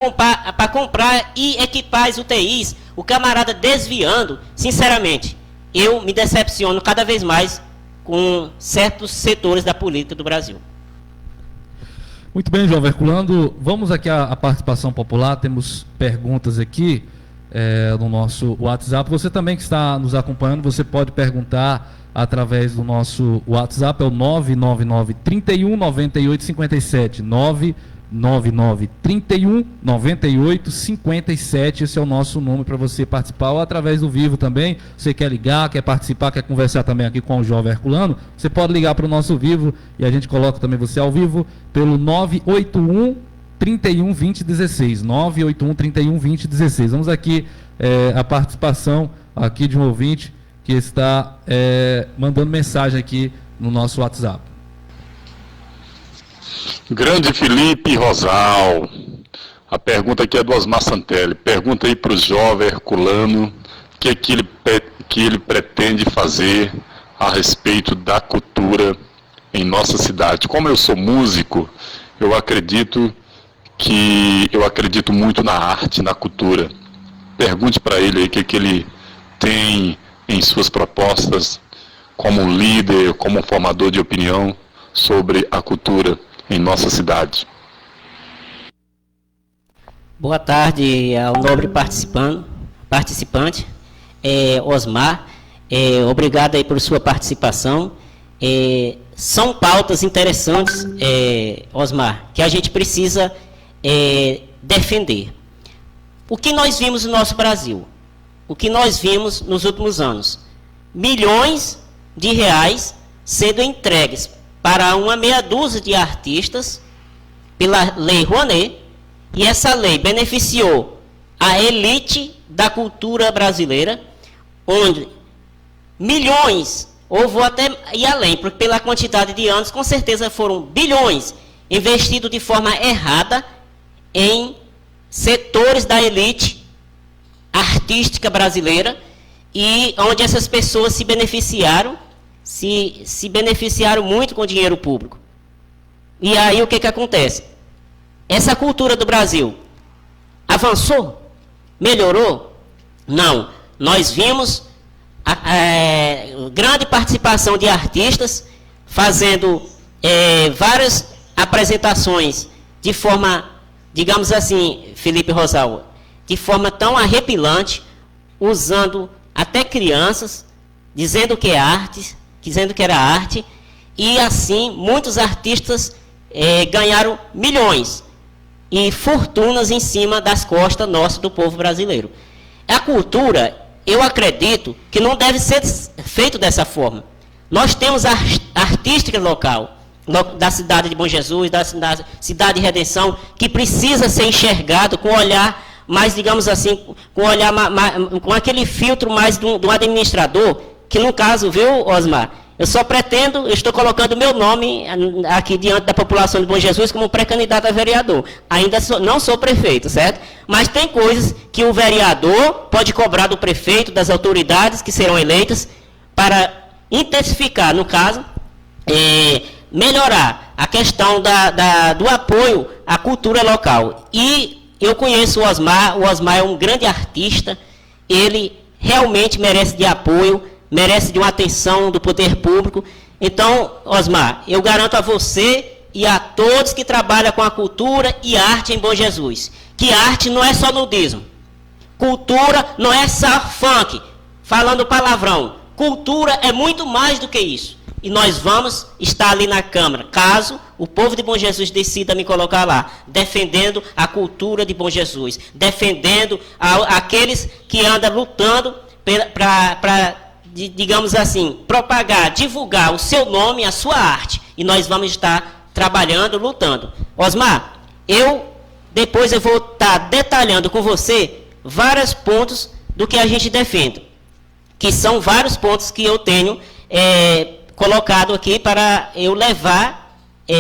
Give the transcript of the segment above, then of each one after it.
para comprar e equipar as UTIs, o camarada desviando, sinceramente, eu me decepciono cada vez mais com certos setores da política do Brasil. Muito bem, João Herculano. Vamos aqui à participação popular. Temos perguntas aqui no nosso WhatsApp. Você também que está nos acompanhando, você pode perguntar através do nosso WhatsApp, é o 999 31 98 57. 999 31 98 57. Esse é o nosso número para você participar, ou através do Vivo também. Você quer ligar, quer participar, quer conversar também aqui com o Jovem Herculano, você pode ligar para o nosso Vivo e a gente coloca também você ao vivo pelo 981 31 20 16. 981 31 20 16. Vamos aqui a participação aqui de um ouvinte que está mandando mensagem aqui no nosso WhatsApp. Grande Felipe Rosal, a pergunta aqui é do Osmar Santelli. Pergunta aí para o Jovem Herculano o que ele pretende fazer a respeito da cultura em nossa cidade. Como eu sou músico, eu acredito muito na arte, na cultura. Pergunte para ele aí o que ele tem em suas propostas como líder, como formador de opinião sobre a cultura em nossa cidade. Boa tarde ao nobre participante, Osmar. Obrigado aí por sua participação. São pautas interessantes, Osmar, que a gente precisa defender. O que nós vimos no nosso Brasil? O que nós vimos nos últimos anos? Milhões de reais sendo entregues para uma meia dúzia de artistas pela Lei Rouanet, e essa lei beneficiou a elite da cultura brasileira, onde milhões, ou vou até ir além, porque pela quantidade de anos, com certeza foram bilhões investidos de forma errada em setores da elite artística brasileira, e onde essas pessoas se beneficiaram muito com dinheiro público. E aí o que acontece? Essa cultura do Brasil avançou? Melhorou? Não. Nós vimos grande participação de artistas fazendo várias apresentações de forma, digamos assim, Felipe Rosal, de forma tão arrepilante, usando até crianças, dizendo que é arte, dizendo que era arte, e assim muitos artistas ganharam milhões e fortunas em cima das costas nossas do povo brasileiro. A cultura, eu acredito que não deve ser feito dessa forma. Nós temos a artística local, da cidade de Bom Jesus, da cidade de Redenção, que precisa ser enxergado com olhar mais, digamos assim, com aquele filtro mais do administrador, que no caso, viu, Osmar, eu estou colocando meu nome aqui diante da população de Bom Jesus como pré-candidato a vereador. Ainda não sou prefeito, certo? Mas tem coisas que o vereador pode cobrar do prefeito, das autoridades que serão eleitas, para intensificar, no caso, melhorar a questão do apoio à cultura local. E eu conheço o Osmar é um grande artista, ele realmente merece de apoio, merece de uma atenção do poder público. Então, Osmar, eu garanto a você e a todos que trabalham com a cultura e arte em Bom Jesus, que arte não é só nudismo, cultura não é só funk, falando palavrão, cultura é muito mais do que isso. E nós vamos estar ali na Câmara, caso o povo de Bom Jesus decida me colocar lá, defendendo a cultura de Bom Jesus, defendendo aqueles que andam lutando para, digamos assim, propagar, divulgar o seu nome, a sua arte. E nós vamos estar trabalhando, lutando. Osmar, depois eu vou estar detalhando com você vários pontos do que a gente defende, que são vários pontos que eu tenho colocado aqui para eu levar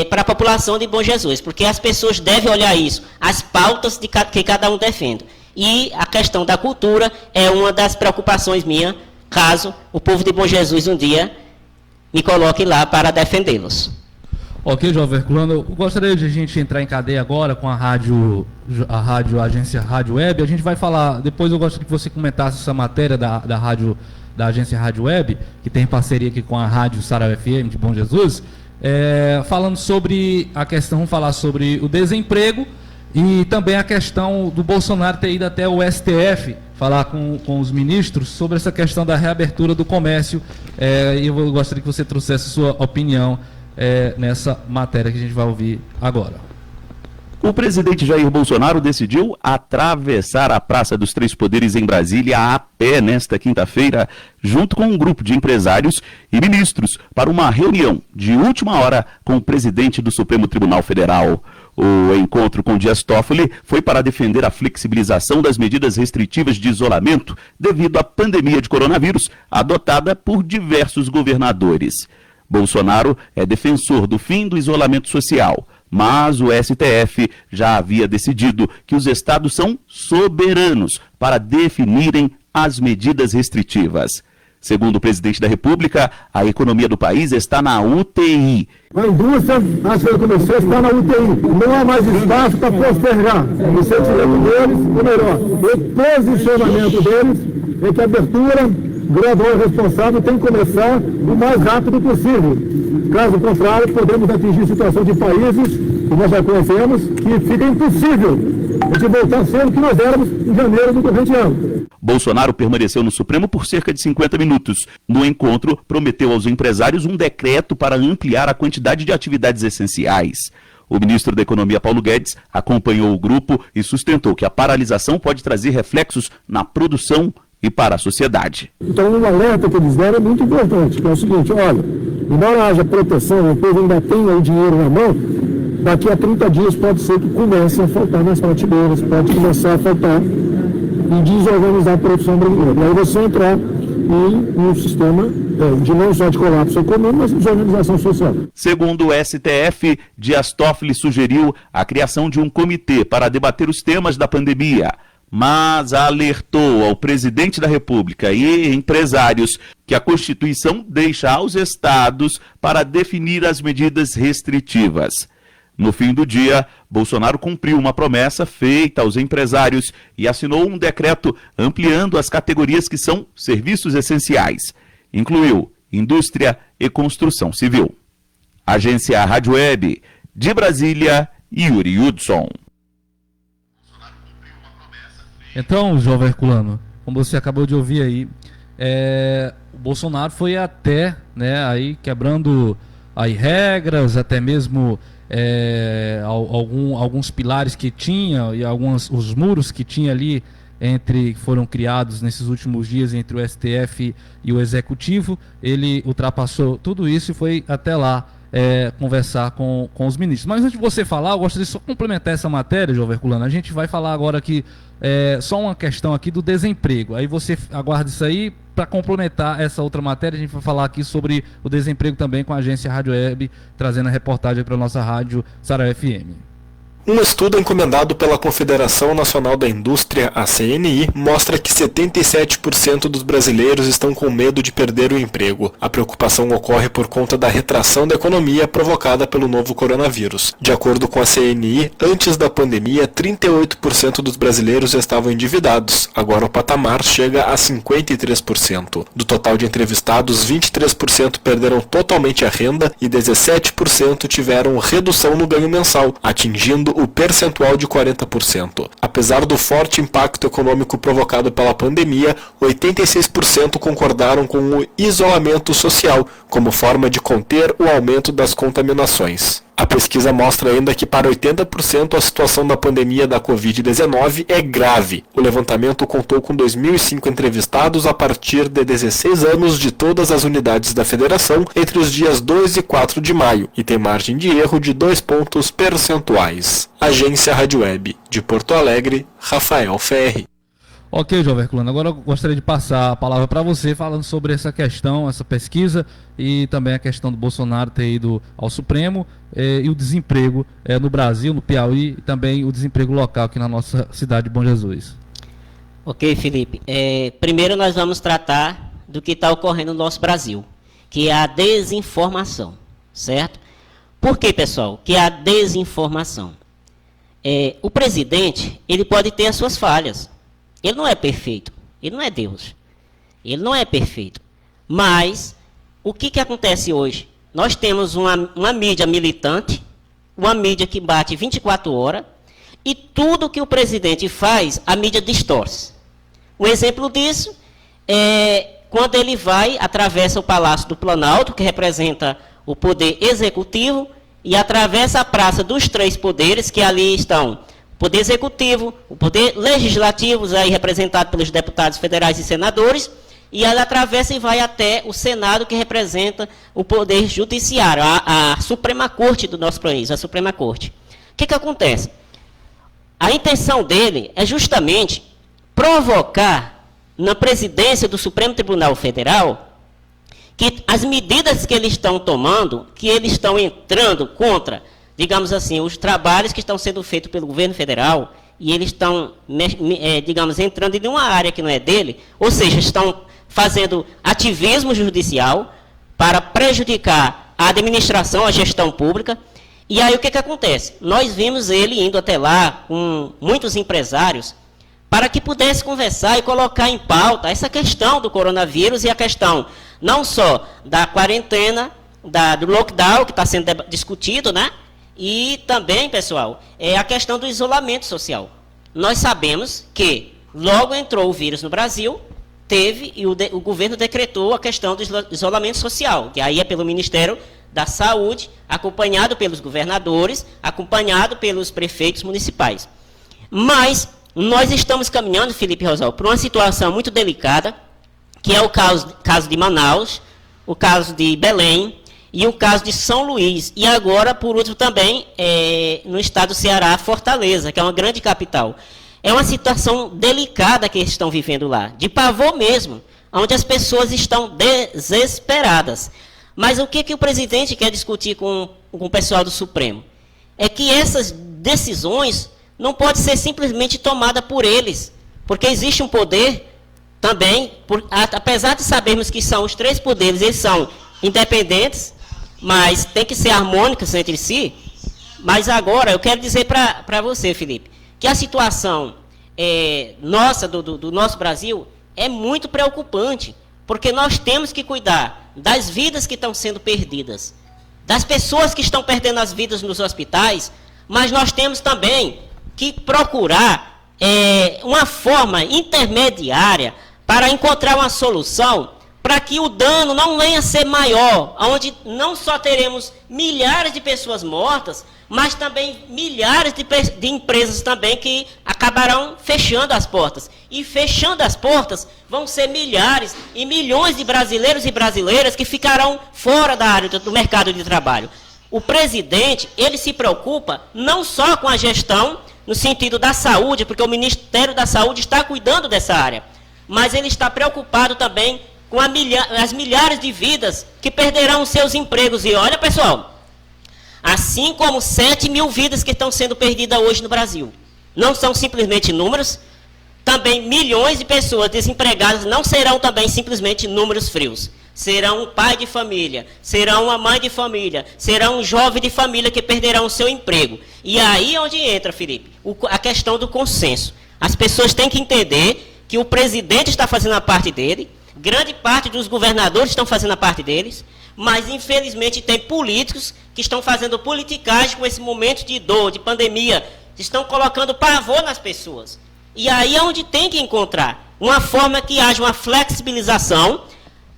para a população de Bom Jesus, porque as pessoas devem olhar isso, as pautas que cada um defende. E a questão da cultura é uma das preocupações minhas, caso o povo de Bom Jesus um dia me coloque lá para defendê-los. Ok, João Herculano, eu gostaria de a gente entrar em cadeia agora com a agência Rádio Web. A gente vai falar, depois eu gostaria que você comentasse essa matéria da agência Rádio Web, que tem parceria aqui com a Rádio Sarau FM de Bom Jesus, falando sobre a questão, vamos falar sobre o desemprego e também a questão do Bolsonaro ter ido até o STF falar com os ministros sobre essa questão da reabertura do comércio. E eu gostaria que você trouxesse a sua opinião nessa matéria que a gente vai ouvir agora. O presidente Jair Bolsonaro decidiu atravessar a Praça dos Três Poderes em Brasília a pé nesta quinta-feira, junto com um grupo de empresários e ministros, para uma reunião de última hora com o presidente do Supremo Tribunal Federal. O encontro com Dias Toffoli foi para defender a flexibilização das medidas restritivas de isolamento devido à pandemia de coronavírus, adotada por diversos governadores. Bolsonaro é defensor do fim do isolamento social, mas o STF já havia decidido que os estados são soberanos para definirem as medidas restritivas. Segundo o presidente da República, a economia do país está na UTI. A indústria, antes de começar, está na UTI. Não há mais espaço para postergar. O sentimento deles, ou melhor, o posicionamento deles é que a abertura gradual e responsável tem que começar o mais rápido possível. Caso contrário, podemos atingir situação de países, que nós já conhecemos, que fica impossível a gente voltar a ser o que nós éramos em janeiro do corrente ano. Bolsonaro permaneceu no Supremo por cerca de 50 minutos. No encontro, prometeu aos empresários um decreto para ampliar a quantidade de atividades essenciais. O ministro da Economia, Paulo Guedes, acompanhou o grupo e sustentou que a paralisação pode trazer reflexos na produção e para a sociedade. Então, um alerta que eles deram é muito importante, que é o seguinte: olha, embora haja proteção, o povo ainda tenha o dinheiro na mão, daqui a 30 dias pode ser que comece a faltar nas prateleiras, pode começar a faltar e desorganizar a produção brasileira. E aí você entrar em um sistema de não só de colapso econômico, mas de desorganização social. Segundo o STF, Dias Toffoli sugeriu a criação de um comitê para debater os temas da pandemia, mas alertou ao presidente da República e empresários que a Constituição deixa aos estados para definir as medidas restritivas. No fim do dia, Bolsonaro cumpriu uma promessa feita aos empresários e assinou um decreto ampliando as categorias que são serviços essenciais. Incluiu indústria e construção civil. Agência Rádio Web, de Brasília, Yuri Hudson. Então, João Herculano, como você acabou de ouvir aí, o Bolsonaro foi até, aí quebrando aí regras, até mesmo alguns pilares que tinha e os muros que tinha ali foram criados nesses últimos dias entre o STF e o Executivo. Ele ultrapassou tudo isso e foi até lá conversar com os ministros. Mas antes de você falar, eu gostaria de só complementar essa matéria, João Herculano. A gente vai falar agora aqui só uma questão aqui do desemprego. Aí você aguarda isso aí. Para complementar essa outra matéria, a gente vai falar aqui sobre o desemprego também com a agência Rádio Web, trazendo a reportagem para a nossa rádio Sarau FM. Um estudo encomendado pela Confederação Nacional da Indústria, a CNI, mostra que 77% dos brasileiros estão com medo de perder o emprego. A preocupação ocorre por conta da retração da economia provocada pelo novo coronavírus. De acordo com a CNI, antes da pandemia, 38% dos brasileiros estavam endividados. Agora o patamar chega a 53%. Do total de entrevistados, 23% perderam totalmente a renda e 17% tiveram redução no ganho mensal, atingindo o percentual de 40%. Apesar do forte impacto econômico provocado pela pandemia, 86% concordaram com o isolamento social como forma de conter o aumento das contaminações. A pesquisa mostra ainda que para 80% a situação da pandemia da Covid-19 é grave. O levantamento contou com 2.005 entrevistados a partir de 16 anos de todas as unidades da federação entre os dias 2 e 4 de maio e tem margem de erro de 2 pontos percentuais. Agência Rádio Web, de Porto Alegre, Rafael Ferri. Ok, João Herculano, agora eu gostaria de passar a palavra para você falando sobre essa questão, essa pesquisa e também a questão do Bolsonaro ter ido ao Supremo e o desemprego no Brasil, no Piauí e também o desemprego local aqui na nossa cidade de Bom Jesus. Ok, Felipe. Primeiro nós vamos tratar do que está ocorrendo no nosso Brasil, que é a desinformação, certo? Por quê, pessoal? Que é a desinformação. O presidente, ele pode ter as suas falhas. Ele não é perfeito. Ele não é Deus. Ele não é perfeito. Mas, o que acontece hoje? Nós temos uma mídia militante, uma mídia que bate 24 horas, e tudo que o presidente faz, a mídia distorce. Um exemplo disso é quando ele atravessa o Palácio do Planalto, que representa o poder executivo, e atravessa a Praça dos Três Poderes, que ali estão o poder executivo, o poder legislativo, aí representado pelos deputados federais e senadores, e ela atravessa e vai até o Senado, que representa o poder judiciário, a Suprema Corte do nosso país, a Suprema Corte. O que acontece? A intenção dele é justamente provocar na presidência do Supremo Tribunal Federal que as medidas que eles estão tomando, que eles estão entrando contra, digamos assim, os trabalhos que estão sendo feitos pelo governo federal, e eles estão, digamos, entrando em uma área que não é dele, ou seja, estão fazendo ativismo judicial para prejudicar a administração, a gestão pública. E aí o que acontece? Nós vimos ele indo até lá com muitos empresários para que pudesse conversar e colocar em pauta essa questão do coronavírus e a questão não só da quarentena, do lockdown que está sendo discutido, né? E também, pessoal, a questão do isolamento social. Nós sabemos que logo entrou o vírus no Brasil, e o governo decretou a questão do isolamento social, que aí é pelo Ministério da Saúde, acompanhado pelos governadores, acompanhado pelos prefeitos municipais. Mas nós estamos caminhando, Felipe Rosal, para uma situação muito delicada, que é o caso de Manaus, o caso de Belém e o caso de São Luís. E agora, por último, também no estado do Ceará, Fortaleza, que é uma grande capital. É uma situação delicada que eles estão vivendo lá, de pavor mesmo, onde as pessoas estão desesperadas. Mas o que o presidente quer discutir com o pessoal do Supremo? É que essas decisões não podem ser simplesmente tomadas por eles, porque existe um poder também, apesar de sabermos que são os três poderes, eles são independentes, mas tem que ser harmônicos entre si. Mas agora eu quero dizer para você, Felipe, que a situação nossa, do nosso Brasil, é muito preocupante, porque nós temos que cuidar das vidas que estão sendo perdidas, das pessoas que estão perdendo as vidas nos hospitais, mas nós temos também que procurar uma forma intermediária para encontrar uma solução para que o dano não venha a ser maior, onde não só teremos milhares de pessoas mortas, mas também milhares de empresas também que acabarão fechando as portas. E fechando as portas, vão ser milhares e milhões de brasileiros e brasileiras que ficarão fora da área do mercado de trabalho. O presidente, ele se preocupa não só com a gestão, no sentido da saúde, porque o Ministério da Saúde está cuidando dessa área, mas ele está preocupado também com as milhares de vidas que perderão seus empregos. E olha, pessoal, assim como 7 mil vidas que estão sendo perdidas hoje no Brasil, não são simplesmente números, também milhões de pessoas desempregadas não serão também simplesmente números frios. Serão um pai de família, serão uma mãe de família, serão um jovem de família que perderão o seu emprego. E aí é onde entra, Felipe, a questão do consenso. As pessoas têm que entender que o presidente está fazendo a parte dele, grande parte dos governadores estão fazendo a parte deles, mas infelizmente tem políticos que estão fazendo politicagem com esse momento de dor, de pandemia, estão colocando pavor nas pessoas. E aí é onde tem que encontrar uma forma que haja uma flexibilização,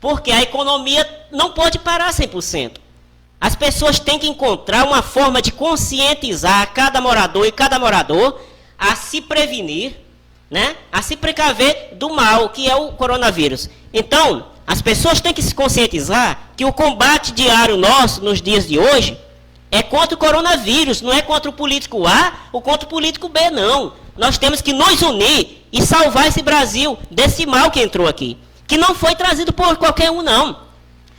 porque a economia não pode parar 100%. As pessoas têm que encontrar uma forma de conscientizar cada morador e cada morador a se prevenir, né? A se precaver do mal, que é o coronavírus. Então, as pessoas têm que se conscientizar que o combate diário nosso, nos dias de hoje, é contra o coronavírus, não é contra o político A ou contra o político B, não. Nós temos que nos unir e salvar esse Brasil desse mal que entrou aqui. Que não foi trazido por qualquer um, não.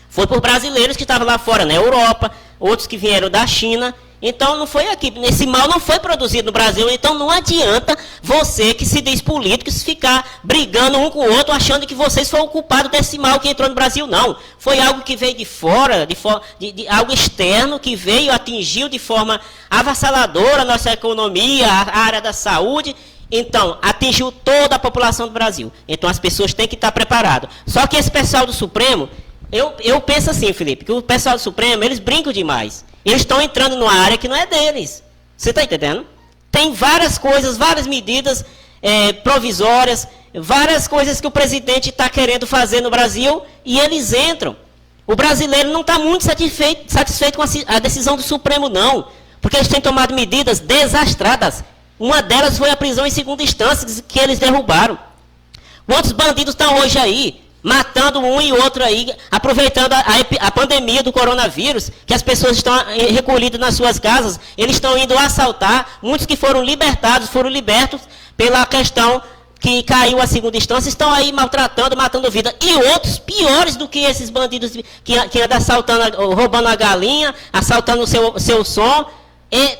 Foi por brasileiros que estavam lá fora, na Europa, outros que vieram da China. Então não foi aqui, esse mal não foi produzido no Brasil, então não adianta você que se diz político ficar brigando um com o outro, achando que vocês foram o culpado desse mal que entrou no Brasil, não. Foi algo que veio de fora, de algo externo, que veio, atingiu de forma avassaladora a nossa economia, a área da saúde. Então, atingiu toda a população do Brasil. Então as pessoas têm que estar preparadas. Só que esse pessoal do Supremo, eu penso assim, Felipe, que o pessoal do Supremo, eles brincam demais. Eles estão entrando numa área que não é deles. Você está entendendo? Tem várias coisas, várias medidas provisórias, várias coisas que o presidente está querendo fazer no Brasil e eles entram. O brasileiro não está muito satisfeito com a decisão do Supremo, não. Porque eles têm tomado medidas desastradas. Uma delas foi a prisão em segunda instância, que eles derrubaram. Quantos bandidos estão hoje aí? Matando um e outro aí, aproveitando a pandemia do coronavírus, que as pessoas estão recolhidas nas suas casas, eles estão indo assaltar, muitos que foram libertados, foram libertos pela questão que caiu a segunda instância, estão aí maltratando, matando vida. E outros piores do que esses bandidos que andam assaltando, roubando a galinha, assaltando o seu som.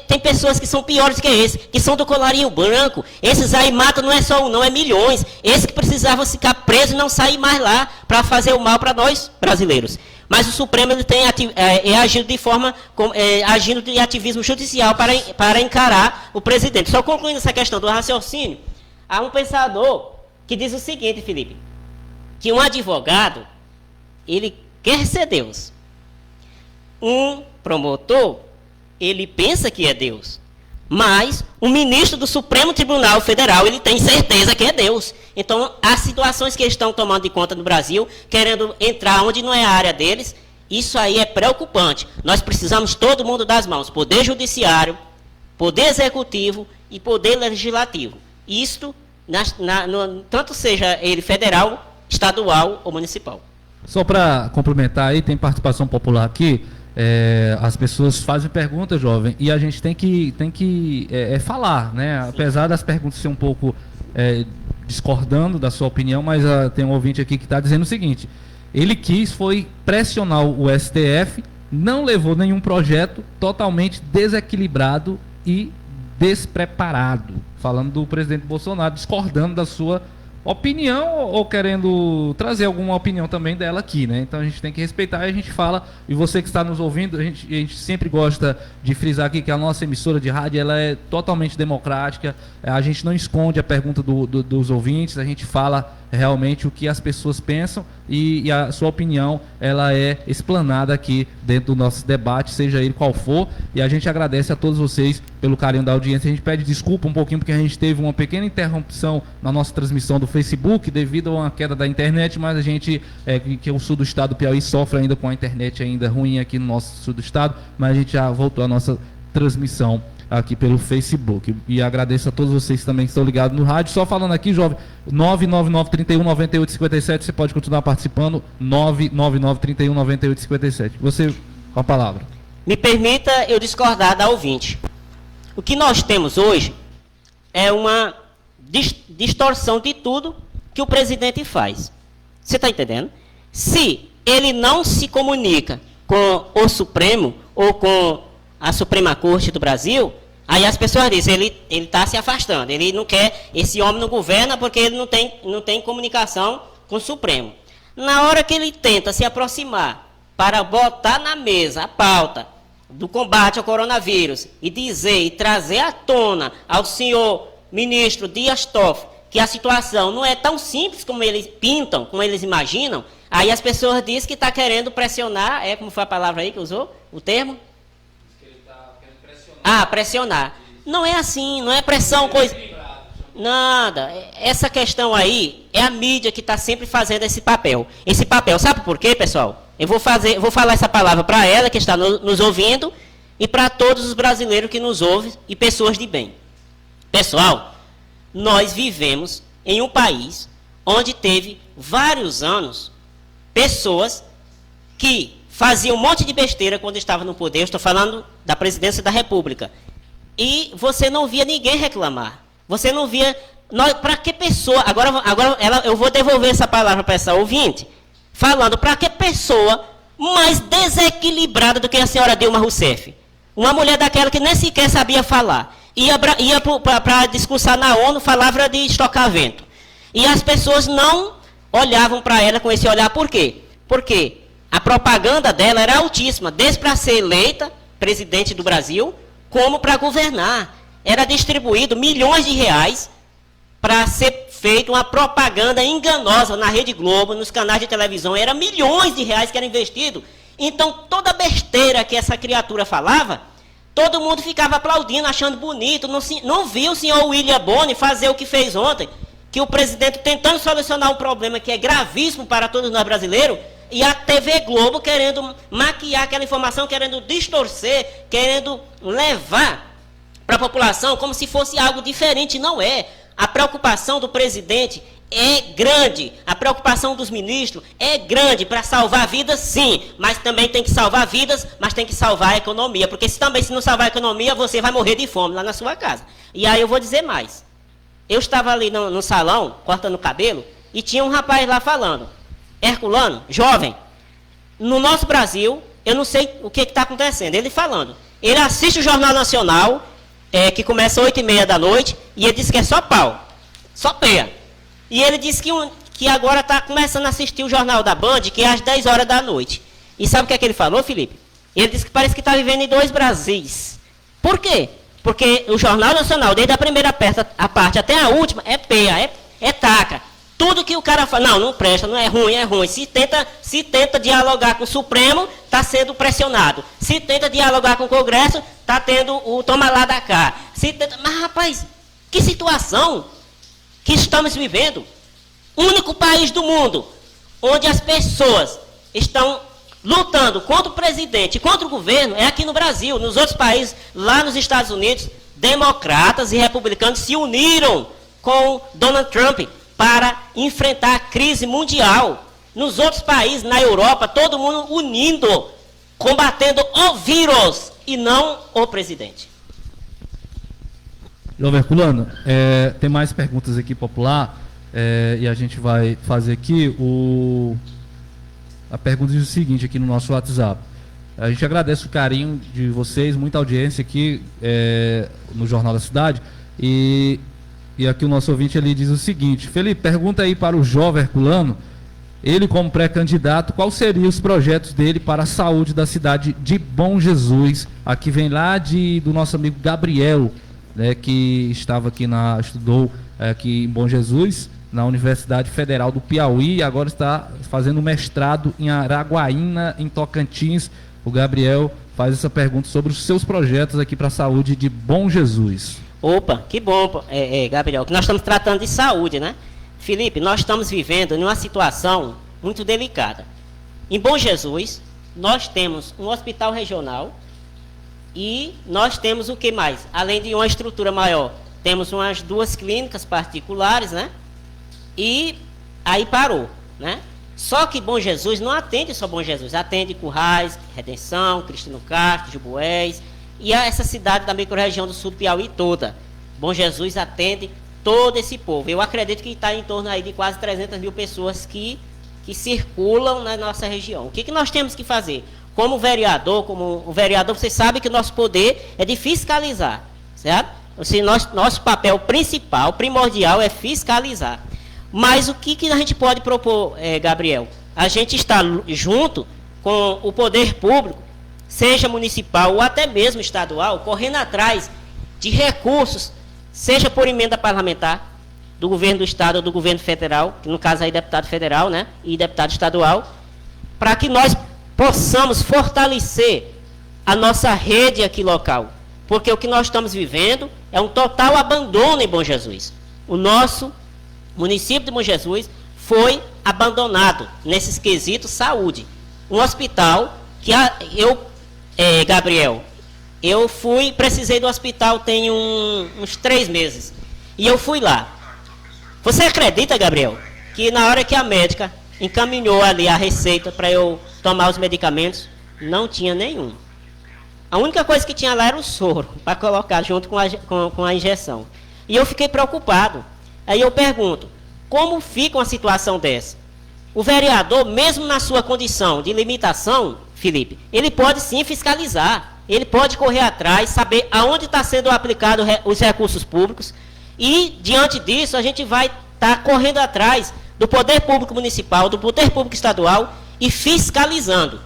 Tem pessoas que são piores que esse, que são do colarinho branco. Esses aí matam, não é só um, não, é milhões. Esse que precisava ficar preso e não sair mais lá para fazer o mal para nós, brasileiros. Mas o Supremo ele tem agido de forma, agindo de ativismo judicial para encarar o presidente. Só concluindo essa questão do raciocínio, há um pensador que diz o seguinte, Felipe, que um advogado, ele quer ser Deus. Um promotor, ele pensa que é Deus, mas o ministro do Supremo Tribunal Federal, ele tem certeza que é Deus. Então, as situações que eles estão tomando de conta no Brasil, querendo entrar onde não é a área deles, isso aí é preocupante. Nós precisamos todo mundo das mãos, poder judiciário, poder executivo e poder legislativo. Isto, tanto seja ele federal, estadual ou municipal. Só para complementar aí, tem participação popular aqui. As pessoas fazem perguntas, jovem, e a gente tem que falar, né? Apesar das perguntas ser um pouco discordando da sua opinião, mas tem um ouvinte aqui que está dizendo o seguinte: ele foi pressionar o STF, não levou nenhum projeto, totalmente desequilibrado e despreparado. Falando do presidente Bolsonaro, discordando da sua opinião ou querendo trazer alguma opinião também dela aqui, né? Então a gente tem que respeitar e a gente fala. E você que está nos ouvindo, a gente sempre gosta de frisar aqui que a nossa emissora de rádio ela é totalmente democrática. A gente não esconde a pergunta dos ouvintes, a gente fala realmente o que as pessoas pensam e a sua opinião ela é explanada aqui dentro do nosso debate, seja ele qual for. E a gente agradece a todos vocês pelo carinho da audiência. A gente pede desculpa um pouquinho porque a gente teve uma pequena interrupção na nossa transmissão do Facebook devido a uma queda da internet, mas a gente, que o sul do estado do Piauí sofre ainda com a internet ainda ruim aqui no nosso sul do estado, mas a gente já voltou à nossa transmissão aqui pelo Facebook. E agradeço a todos vocês também que estão ligados no rádio. Só falando aqui, jovem, 999-31-98-57, você pode continuar participando, 999-31-98-57. Você, com a palavra. Me permita eu discordar da ouvinte. O que nós temos hoje é uma distorção de tudo que o presidente faz. Você está entendendo? Se ele não se comunica com o Supremo ou com a Suprema Corte do Brasil, aí as pessoas dizem, ele está se afastando, ele não quer, esse homem não governa porque ele não tem comunicação com o Supremo. Na hora que ele tenta se aproximar para botar na mesa a pauta do combate ao coronavírus e dizer e trazer à tona ao senhor ministro Dias Toffoli que a situação não é tão simples como eles pintam, como eles imaginam, aí as pessoas dizem que está querendo pressionar, como foi a palavra aí que usou, o termo? Pressionar. Não é assim, não é pressão, coisa... Nada. Essa questão aí é a mídia que está sempre fazendo esse papel. Esse papel, sabe por quê, pessoal? Eu vou falar essa palavra para ela que está nos ouvindo e para todos os brasileiros que nos ouvem e pessoas de bem. Pessoal, nós vivemos em um país onde teve vários anos pessoas que faziam um monte de besteira quando estavam no poder. Eu estou falando da presidência da República. E você não via ninguém reclamar. Você não via... Para que pessoa... Agora eu vou devolver essa palavra para essa ouvinte, falando para que pessoa mais desequilibrada do que a senhora Dilma Rousseff. Uma mulher daquela que nem sequer sabia falar. Ia para discursar na ONU, falava de estocar vento. E as pessoas não olhavam para ela com esse olhar. Por quê? Porque a propaganda dela era altíssima, desde para ser eleita presidente do Brasil, como para governar. Era distribuído milhões de reais para ser feita uma propaganda enganosa na Rede Globo, nos canais de televisão. Era milhões de reais que eram investidos. Então, toda besteira que essa criatura falava, todo mundo ficava aplaudindo, achando bonito. Não viu o senhor William Bonner fazer o que fez ontem, que o presidente tentando solucionar um problema que é gravíssimo para todos nós brasileiros, e a TV Globo querendo maquiar aquela informação, querendo distorcer, querendo levar para a população como se fosse algo diferente. Não é. A preocupação do presidente é grande, a preocupação dos ministros é grande para salvar vidas, sim, mas também tem que salvar vidas, mas tem que salvar a economia, porque se não salvar a economia, você vai morrer de fome lá na sua casa. E aí eu vou dizer mais. Eu estava ali no salão, cortando o cabelo, e tinha um rapaz lá falando, Herculano, jovem, no nosso Brasil, eu não sei o que está acontecendo. Ele falando, ele assiste o Jornal Nacional, que começa às 8h30 da noite, e ele disse que é só pau, só peia. E ele disse que agora está começando a assistir o Jornal da Band, que é às 10 horas da noite. E sabe o que é que ele falou, Felipe? Ele disse que parece que está vivendo em 2 Brasis. Por quê? Porque o Jornal Nacional, desde a primeira parte até a última, é peia, é taca. Tudo que o cara fala, não presta, não é ruim, é ruim. Se tenta dialogar com o Supremo, está sendo pressionado. Se tenta dialogar com o Congresso, está tendo o toma lá da cá. Mas, rapaz, que situação que estamos vivendo. O único país do mundo onde as pessoas estão lutando contra o presidente, contra o governo, é aqui no Brasil. Nos outros países, lá nos Estados Unidos, democratas e republicanos se uniram com Donald Trump para enfrentar a crise mundial. Nos outros países, na Europa, todo mundo unindo, combatendo o vírus e não o presidente. Jovem Herculano, tem mais perguntas aqui popular, e a gente vai fazer aqui a pergunta diz o seguinte aqui no nosso WhatsApp. A gente agradece o carinho de vocês, muita audiência aqui no Jornal da Cidade, e aqui o nosso ouvinte ele diz o seguinte: Felipe, pergunta aí para o jovem Herculano, ele como pré-candidato, quais seriam os projetos dele para a saúde da cidade de Bom Jesus? Aqui vem lá do nosso amigo Gabriel, né, que estudou aqui em Bom Jesus, na Universidade Federal do Piauí, e agora está fazendo mestrado em Araguaína, em Tocantins. O Gabriel faz essa pergunta sobre os seus projetos aqui para a saúde de Bom Jesus. Opa, que bom, Gabriel, que nós estamos tratando de saúde, né? Felipe, nós estamos vivendo em uma situação muito delicada. Em Bom Jesus, nós temos um hospital regional e nós temos o que mais? Além de uma estrutura maior, temos umas 2 clínicas particulares, né? E aí parou, né? Só que Bom Jesus não atende só Bom Jesus, atende Currais, Redenção, Cristino Castro, Juboés, e essa cidade da microrregião do sul do Piauí toda. Bom Jesus atende todo esse povo. Eu acredito que está em torno aí de quase 300 mil pessoas que circulam na nossa região. O que nós temos que fazer? Como vereador, você sabe que o nosso poder é de fiscalizar, certo? Assim, nosso papel principal, primordial, é fiscalizar. Mas o que a gente pode propor, Gabriel? A gente está junto com o poder público, seja municipal ou até mesmo estadual, correndo atrás de recursos, seja por emenda parlamentar do governo do estado ou do governo federal, que no caso aí deputado federal, né, e deputado estadual, para que nós possamos fortalecer a nossa rede aqui local. Porque o que nós estamos vivendo é um total abandono em Bom Jesus. O nosso município de Bom Jesus foi abandonado nesses quesitos saúde. Um hospital que Gabriel, eu precisei do hospital tem uns 3 meses. E eu fui lá. Você acredita, Gabriel, que na hora que a médica encaminhou ali a receita para eu tomar os medicamentos, não tinha nenhum. A única coisa que tinha lá era o soro, para colocar junto com a injeção. E eu fiquei preocupado. Aí eu pergunto, como fica uma situação dessa? O vereador, mesmo na sua condição de limitação, Felipe, ele pode sim fiscalizar. ele pode correr atrás, saber aonde está sendo aplicado os recursos públicos, e, diante disso, a gente vai estar correndo atrás do poder público municipal, do poder público estadual, e fiscalizando.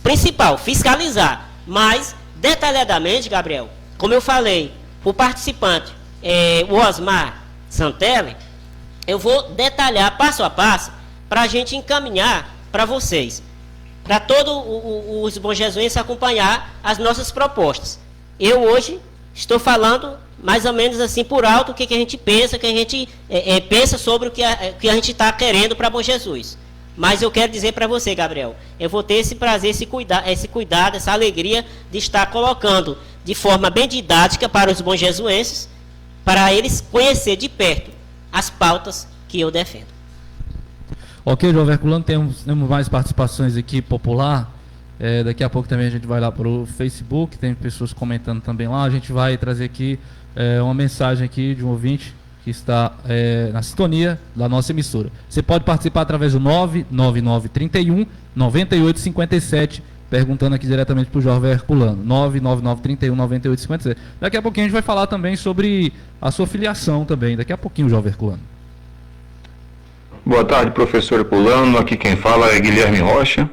Principal, fiscalizar. Mas, detalhadamente, Gabriel, como eu falei, o participante, o Osmar Santelli, eu vou detalhar passo a passo para a gente encaminhar para vocês, para todos os bonjesuenses acompanhar as nossas propostas. Eu hoje estou falando mais ou menos assim por alto o que a gente pensa, pensa sobre o que a gente está querendo para Bom Jesus. Mas eu quero dizer para você, Gabriel, eu vou ter esse prazer, esse cuidado, essa alegria de estar colocando de forma bem didática para os bonjesuenses, para eles conhecer de perto as pautas que eu defendo. Ok, João Herculano, temos mais participações aqui popular. Daqui a pouco também a gente vai lá para o Facebook, tem pessoas comentando também lá. A gente vai trazer aqui uma mensagem aqui de um ouvinte que está na sintonia da nossa emissora. Você pode participar através do 99931 9857, perguntando aqui diretamente para o João Herculano. 99931 9857. Daqui a pouquinho a gente vai falar também sobre a sua filiação também. Daqui a pouquinho, João Herculano. Boa tarde, professor Herculano. Aqui quem fala é Guilherme Rocha.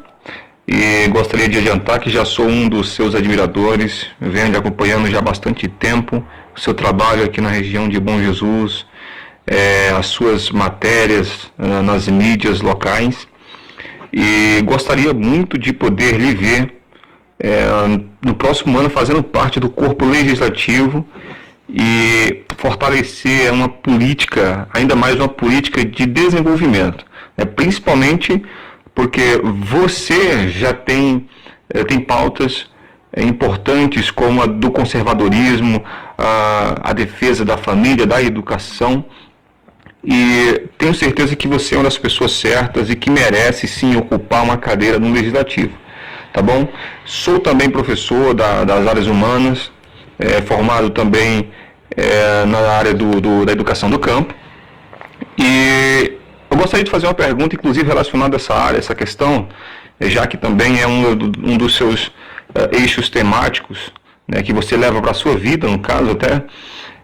E gostaria de adiantar que já sou um dos seus admiradores, venho acompanhando já há bastante tempo o seu trabalho aqui na região de Bom Jesus, as suas matérias nas mídias locais, e gostaria muito de poder lhe ver no próximo ano fazendo parte do corpo legislativo e fortalecer uma política, ainda mais uma política de desenvolvimento, principalmente porque você já tem pautas importantes como a do conservadorismo, a defesa da família, da educação, e tenho certeza que você é uma das pessoas certas e que merece sim ocupar uma cadeira no legislativo, tá bom? Sou também professor das áreas humanas, formado também na área da educação do campo, e eu gostaria de fazer uma pergunta, inclusive relacionada a essa área, essa questão, já que também é um dos seus eixos temáticos, né, que você leva para a sua vida, no caso até.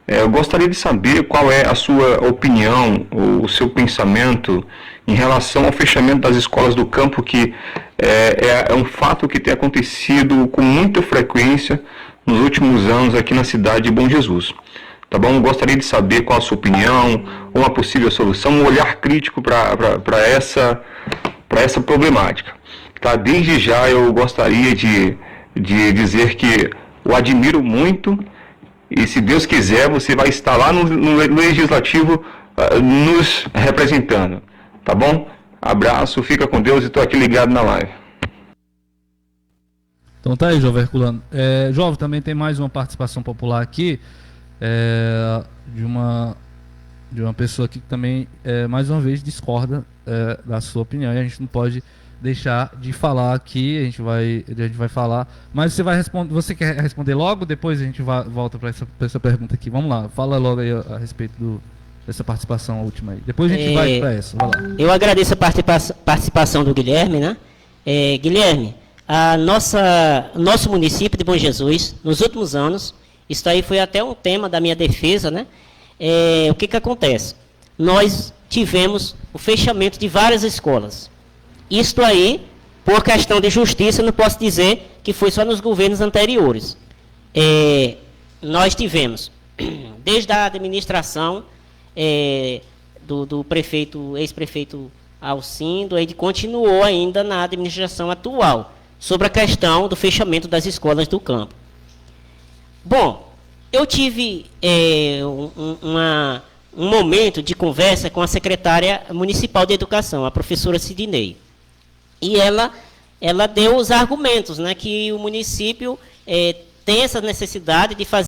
Eu gostaria de saber qual é a sua opinião, o seu pensamento em relação ao fechamento das escolas do campo, que é um fato que tem acontecido com muita frequência nos últimos anos aqui na cidade de Bom Jesus. Tá bom? Gostaria de saber qual a sua opinião, uma possível solução, um olhar crítico para essa problemática. Tá? Desde já eu gostaria de dizer que eu admiro muito, e se Deus quiser você vai estar lá no Legislativo nos representando. Tá bom? Abraço, fica com Deus e estou aqui ligado na live. Então tá aí, João Herculano. Jovem, também tem mais uma participação popular aqui. De uma pessoa aqui que também mais uma vez discorda da sua opinião, e a gente não pode deixar de falar aqui. A gente vai falar, mas você quer responder logo, depois a gente volta para essa pergunta aqui. Vamos lá, fala logo aí a respeito dessa participação última aí, depois a gente vai para essa. Vai lá. Eu agradeço a participação do Guilherme, né? Guilherme, nosso município de Bom Jesus, nos últimos anos, isso aí foi até um tema da minha defesa, né? O que acontece? Nós tivemos o fechamento de várias escolas. Isto aí, por questão de justiça, não posso dizer que foi só nos governos anteriores. Nós tivemos, desde a administração do prefeito, ex-prefeito Alcindo, ele continuou ainda na administração atual, sobre a questão do fechamento das escolas do campo. Bom, eu tive um momento de conversa com a secretária municipal de educação, a professora Sidney. E ela deu os argumentos, né, que o município tem essa necessidade de fazer